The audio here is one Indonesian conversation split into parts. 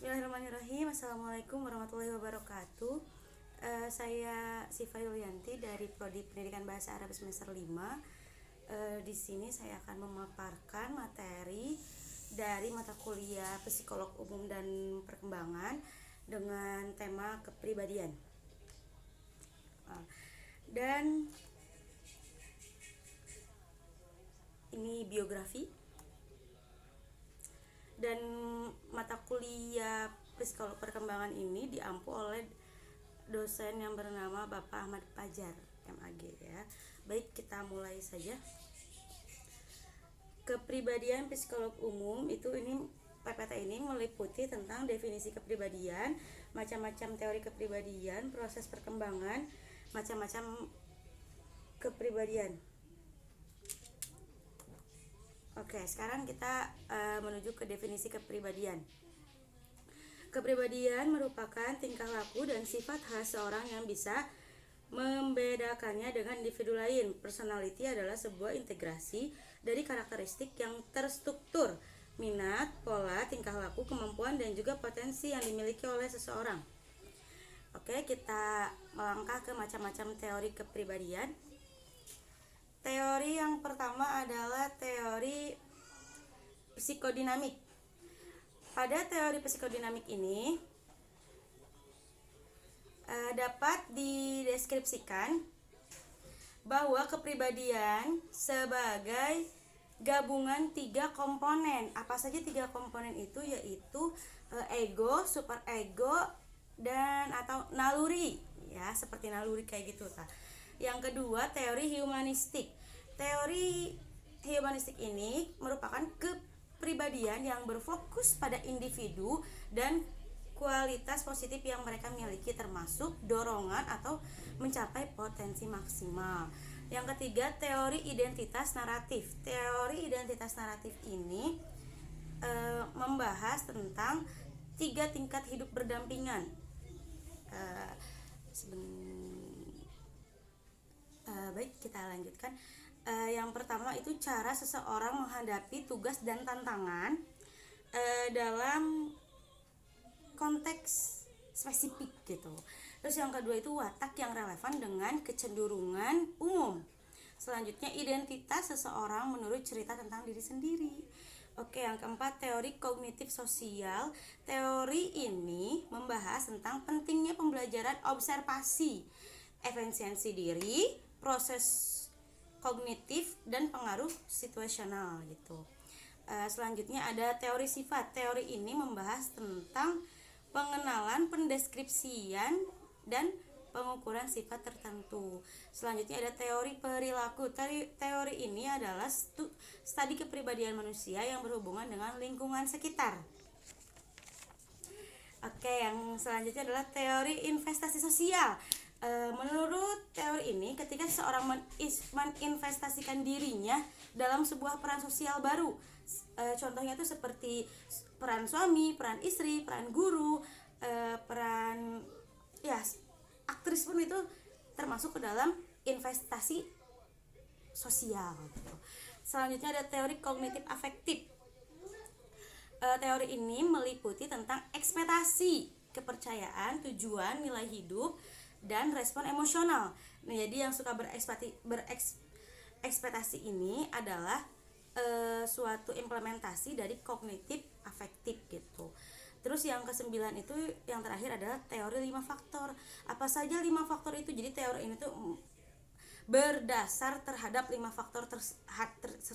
Bismillahirrahmanirrahim. Assalamualaikum warahmatullahi wabarakatuh. Saya Sifa Yulianti dari Prodi Pendidikan Bahasa Arab semester 5. Di sini saya akan memaparkan materi dari mata kuliah Psikolog Umum dan Perkembangan dengan tema kepribadian. Dan ini biografi. Dan mata kuliah psikolog perkembangan ini diampu oleh dosen yang bernama Bapak Ahmad Fajar MAG ya. Baik, kita mulai saja. Kepribadian psikolog umum ini PPT ini meliputi tentang definisi kepribadian, macam-macam teori kepribadian, proses perkembangan, macam-macam kepribadian. Oke, sekarang kita menuju ke definisi kepribadian. Kepribadian merupakan tingkah laku dan sifat khas seorang yang bisa membedakannya dengan individu lain. Personality adalah sebuah integrasi dari karakteristik yang terstruktur, minat, pola, tingkah laku, kemampuan, dan juga potensi yang dimiliki oleh seseorang. Oke, kita melangkah ke macam-macam teori kepribadian. Teori yang pertama adalah teori psikodinamik. Pada teori psikodinamik ini dapat dideskripsikan bahwa kepribadian sebagai gabungan 3 komponen. Apa saja 3 komponen itu? Yaitu ego, superego, dan atau naluri ya, seperti naluri kayak gitu. Yang kedua, teori humanistik. Teori humanistik ini merupakan kepribadian yang berfokus pada individu dan kualitas positif yang mereka miliki, termasuk dorongan atau mencapai potensi maksimal. Yang ketiga, teori identitas naratif. Teori identitas naratif ini membahas tentang 3 tingkat hidup berdampingan. Baik, kita lanjutkan. Yang pertama itu cara seseorang menghadapi tugas dan tantangan dalam konteks spesifik gitu. Terus yang kedua itu watak yang relevan dengan kecenderungan umum. Selanjutnya identitas seseorang menurut cerita tentang diri sendiri. Oke, yang keempat teori kognitif sosial. Teori ini membahas tentang pentingnya pembelajaran observasi, efisiensi diri, proses kognitif, dan pengaruh situasional gitu. Selanjutnya ada teori sifat. Teori ini membahas tentang pengenalan, pendeskripsian, dan pengukuran sifat tertentu. Selanjutnya ada teori perilaku. Teori ini adalah studi kepribadian manusia yang berhubungan dengan lingkungan sekitar. Oke, yang selanjutnya adalah teori investasi sosial. Menurut teori ini, ketika seseorang meninvestasikan dirinya dalam sebuah peran sosial baru, contohnya itu seperti peran suami, peran istri, peran guru, peran aktris pun itu termasuk ke dalam investasi sosial gitu. Selanjutnya ada teori kognitif afektif. Teori ini meliputi tentang ekspektasi, kepercayaan, tujuan, nilai hidup, dan respon emosional. Nah, jadi yang suka berekspektasi ini adalah suatu implementasi dari kognitif afektif gitu. Terus yang ke-9 itu yang terakhir adalah teori 5 faktor. Apa saja 5 faktor itu? Jadi teori ini tuh berdasar terhadap 5 faktor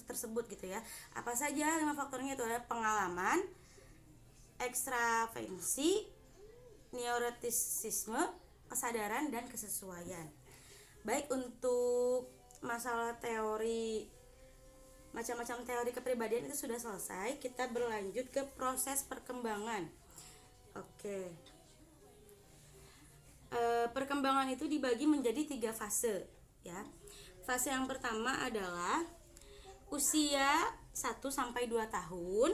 tersebut gitu ya. Apa saja 5 faktornya? Itu ada pengalaman, ekstravensi, neuroticisme, kesadaran, dan kesesuaian. Baik, untuk masalah teori, macam-macam teori kepribadian itu sudah selesai. Kita berlanjut ke proses perkembangan. Oke. Perkembangan itu dibagi menjadi 3 fase ya. Fase yang pertama adalah usia 1-2 tahun,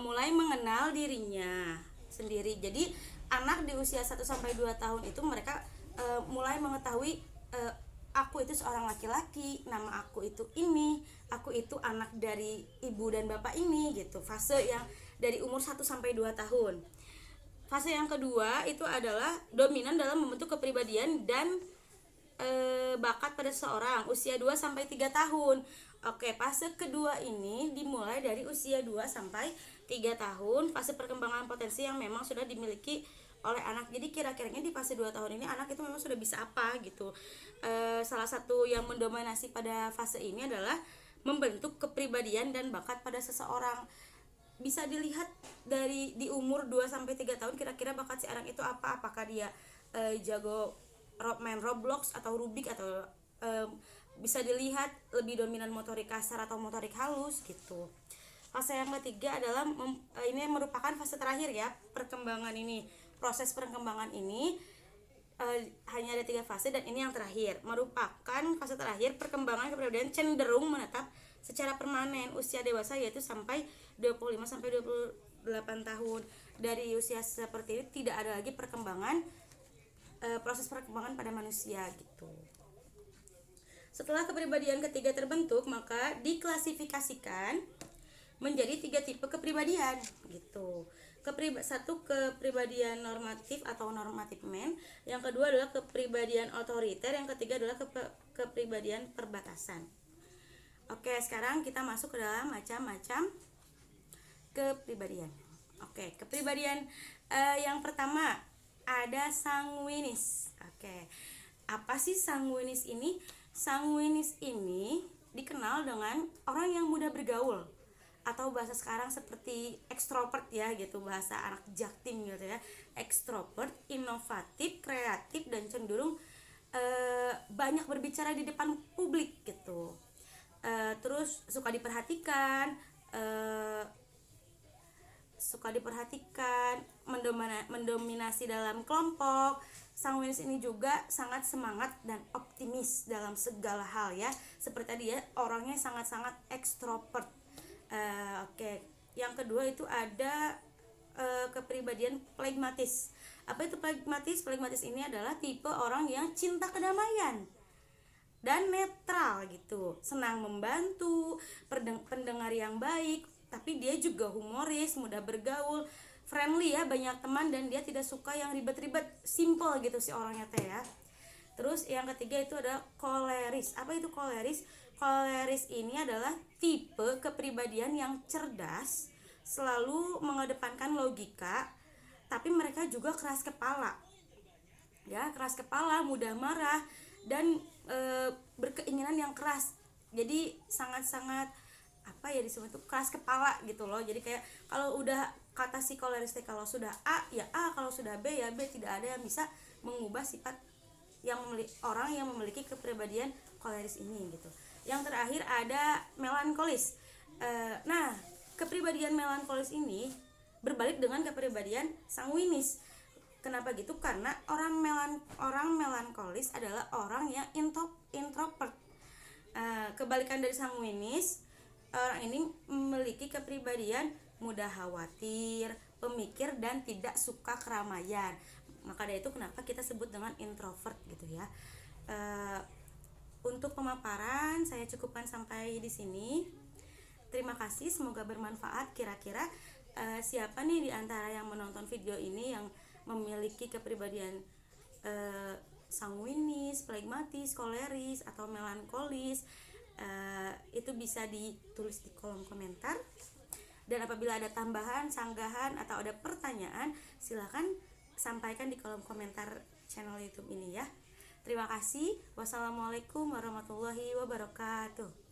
mulai mengenal dirinya sendiri. Jadi anak di usia 1-2 tahun itu mereka mulai mengetahui aku itu seorang laki-laki, nama aku itu ini, aku itu anak dari ibu dan bapak ini gitu. Fase yang dari umur 1 sampai 2 tahun. Fase yang kedua itu adalah dominan dalam membentuk kepribadian dan bakat pada seseorang usia 2 sampai 3 tahun. Oke, fase kedua ini dimulai dari usia 2 sampai 3 tahun, fase perkembangan potensi yang memang sudah dimiliki oleh anak. Jadi kira-kiranya di fase 2 tahun ini anak itu memang sudah bisa apa gitu. Salah satu yang mendominasi pada fase ini adalah membentuk kepribadian dan bakat pada seseorang. Bisa dilihat dari di umur 2 sampai 3 tahun kira-kira bakat si anak itu apa? Apakah dia jago main Roblox atau Rubik, atau bisa dilihat lebih dominan motorik kasar atau motorik halus gitu. Fase yang ketiga adalah ini merupakan fase terakhir ya perkembangan ini. Proses perkembangan ini hanya ada 3 fase, dan ini yang terakhir merupakan fase terakhir perkembangan kepribadian cenderung menetap secara permanen usia dewasa, yaitu sampai 25 sampai 28 tahun. Dari usia seperti ini tidak ada lagi perkembangan proses perkembangan pada manusia gitu. Setelah kepribadian ketiga terbentuk, maka diklasifikasikan menjadi 3 tipe kepribadian gitu. Satu, kepribadian normatif atau normative man, yang kedua adalah kepribadian otoriter, yang ketiga adalah kepribadian perbatasan. Oke, sekarang kita masuk ke dalam macam-macam kepribadian. Oke, kepribadian yang pertama ada sanguinis. Oke, apa sih sanguinis ini? Sanguinis ini dikenal dengan orang yang mudah bergaul, atau bahasa sekarang seperti ekstrovert ya gitu, bahasa anak jaktim gitu ya. Ekstrovert, inovatif, kreatif, dan cenderung banyak berbicara di depan publik gitu. Terus suka diperhatikan, mendominasi dalam kelompok. Sanguinis ini juga sangat semangat dan optimis dalam segala hal ya. Seperti tadi ya, orangnya sangat-sangat ekstrovert. Oke. Yang kedua itu ada kepribadian phlegmatis. Apa itu phlegmatis? Phlegmatis ini adalah tipe orang yang cinta kedamaian dan netral gitu, senang membantu, pendengar yang baik, tapi dia juga humoris, mudah bergaul, friendly ya, banyak teman, dan dia tidak suka yang ribet-ribet, simple gitu si orangnya teh ya. Terus yang ketiga itu ada koleris. Apa itu koleris? Koleris ini adalah tipe kepribadian yang cerdas, selalu mengedepankan logika, tapi mereka juga keras kepala. Ya, keras kepala, mudah marah, dan berkeinginan yang keras. Jadi sangat-sangat apa ya disebut itu keras kepala gitu loh. Jadi kayak kalau udah kata si koleris, kalau sudah A ya A, kalau sudah B ya B, tidak ada yang bisa mengubah sifat yang orang yang memiliki kepribadian koleris ini gitu. Yang terakhir ada melankolis. Nah, kepribadian melankolis ini berbalik dengan kepribadian sanguinis. Kenapa gitu? Karena orang melankolis adalah orang yang introvert. Kebalikan dari sanguinis, orang ini memiliki kepribadian mudah khawatir, pemikir, dan tidak suka keramaian. Maka dari itu kenapa kita sebut dengan introvert gitu ya. Untuk pemaparan saya cukupkan sampai di sini. Terima kasih, semoga bermanfaat. Kira-kira siapa nih di antara yang menonton video ini yang memiliki kepribadian sanguinis, phlegmatis, koleris, atau melankolis? Itu bisa ditulis di kolom komentar. Dan apabila ada tambahan, sanggahan, atau ada pertanyaan, silakan sampaikan di kolom komentar channel YouTube ini ya. Terima kasih. Wassalamualaikum warahmatullahi wabarakatuh.